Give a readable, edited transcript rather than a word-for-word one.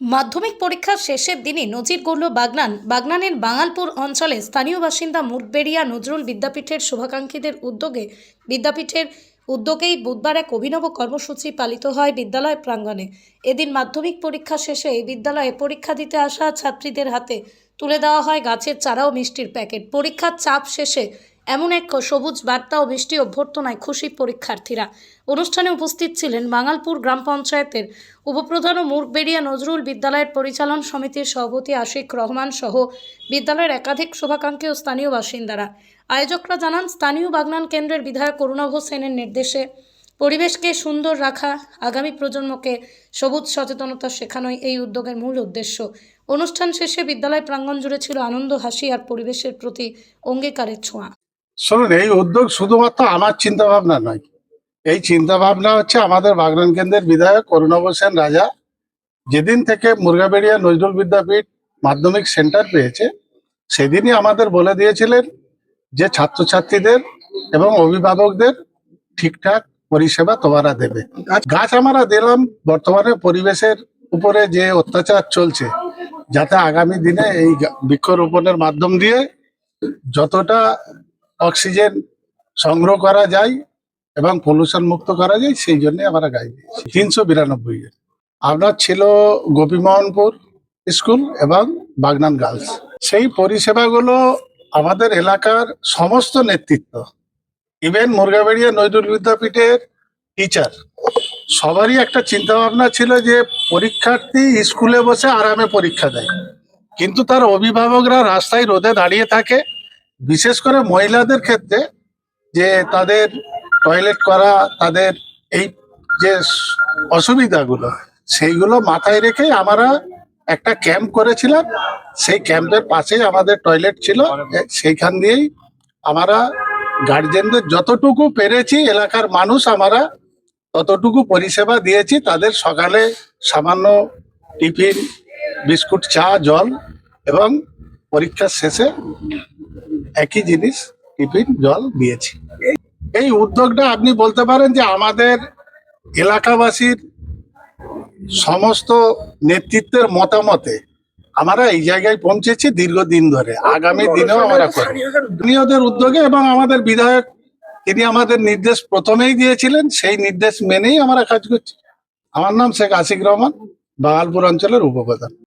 মাধ্যমিক পরীক্ষার শেষের দিনে নজির গড়ল বাগনানের বাঙালপুর অঞ্চলে স্থানীয় বাসিন্দা মুরবেড়িয়া নজরুল বিদ্যাপীঠের শুভাকাঙ্ক্ষীদের উদ্যোগেই বুধবার এক অভিনব কর্মসূচি পালিত হয় বিদ্যালয় প্রাঙ্গণে। এদিন মাধ্যমিক পরীক্ষা শেষে এই বিদ্যালয়ে পরীক্ষা দিতে আসা ছাত্রীদের হাতে তুলে দেওয়া হয় গাছের চারা ও মিষ্টির প্যাকেট। পরীক্ষার চাপ শেষে এমন এক সবুজ বার্তা ও মিষ্টি অভ্যর্থনায় খুশি পরীক্ষার্থীরা। অনুষ্ঠানে উপস্থিত ছিলেন বাঙালপুর গ্রাম পঞ্চায়েতের উপপ্রধান ও মুরবেড়িয়া নজরুল বিদ্যালয়ের পরিচালন সমিতির সভাপতি আশিক রহমান সহ বিদ্যালয়ের একাধিক শুভাকাঙ্ক্ষী ও স্থানীয় বাসিন্দারা। আয়োজকরা জানান, স্থানীয় বাগনান কেন্দ্রের বিধায়ক অরুণাভ সেনের নির্দেশে পরিবেশকে সুন্দর রাখা, আগামী প্রজন্মকে সবুজ সচেতনতা শেখানোই এই উদ্যোগের মূল উদ্দেশ্য। অনুষ্ঠান শেষে বিদ্যালয় প্রাঙ্গণ জুড়ে ছিল আনন্দ, হাসি আর পরিবেশের প্রতি অঙ্গীকারের ছোঁয়া। শুনুন, এই উদ্যোগ শুধুমাত্র আমার চিন্তা ভাবনা নয়, এই চিন্তা ভাবনা হচ্ছে আমাদের বাগনান কেন্দ্রের বিধায়ক অরুণাভ সেন রাজা যেদিন থেকে মুরগাবেড়িয়া নজরুল বিদ্যাপীঠ মাধ্যমিক সেন্টার পেয়েছে সেদিনই আমাদের বলে দিয়েছিলেন যে ছাত্রছাত্রীদের এবং অভিভাবকদের ঠিকঠাক পরিষেবা তোমরা দেবে। গাছ আমরা দিলাম বর্তমানে পরিবেশের উপরে যে অত্যাচার চলছে, যাতে আগামী দিনে এই বৃক্ষরোপণের মাধ্যম দিয়ে যতটা অক্সিজেন সংগ্রহ করা যায় এবং পলিউশন মুক্ত করা যায়, সেই জন্য আমরা গাছ দিয়েছি। 392 আপনার ছিল গোপীমোহনপুর স্কুল এবং বাগনান গার্লস। সেই পরিষেবাগুলো আমাদের এলাকার সমস্ত নেতৃত্ব, ইভেন মুরগাবেড়িয়া নজরুল বিদ্যাপীঠের টিচার, সবারই একটা চিন্তা ভাবনা ছিল যে পরীক্ষার্থী স্কুলে বসে আরামে পরীক্ষা দেয়, কিন্তু তার অভিভাবকরা রাস্তায় রোদে দাঁড়িয়ে থাকে। বিশেষ করে মহিলাদের ক্ষেত্রে যে তাদের টয়লেট করা, তাদের এই যে অসুবিধাগুলো, সেইগুলো মাথায় রেখে আমরা একটা ক্যাম্প করেছিলাম। সেই ক্যাম্পের পাশেই আমাদের টয়লেট ছিল, সেইখান দিয়েই আমরা গার্জেনদের যতটুকু পেরেছি, এলাকার মানুষ আমরা ততটুকু পরিষেবা দিয়েছি। তাদের সকালে সামান্য টিফিন, বিস্কুট, চা, জল এবং পরীক্ষার শেষে একই জিনিস টিফিন, জল দিয়েছি। এই উদ্যোগটা আপনি বলতে পারেন যে আমাদের এলাকাবাসীর সমস্ত নেতৃত্বের মতামতে আমরা এই জায়গায় পৌঁছেছি দীর্ঘদিন ধরে। আগামী দিনেও আমরা করব স্থানীয়দের উদ্যোগে, এবং আমাদের বিধায়ক তিনি আমাদের নির্দেশ প্রথমেই দিয়েছিলেন, সেই নির্দেশ মেনেই আমরা কাজ করছি। আমার নাম শেখ আশিক রহমান, বাঙালপুর অঞ্চলের উপপ্রধান।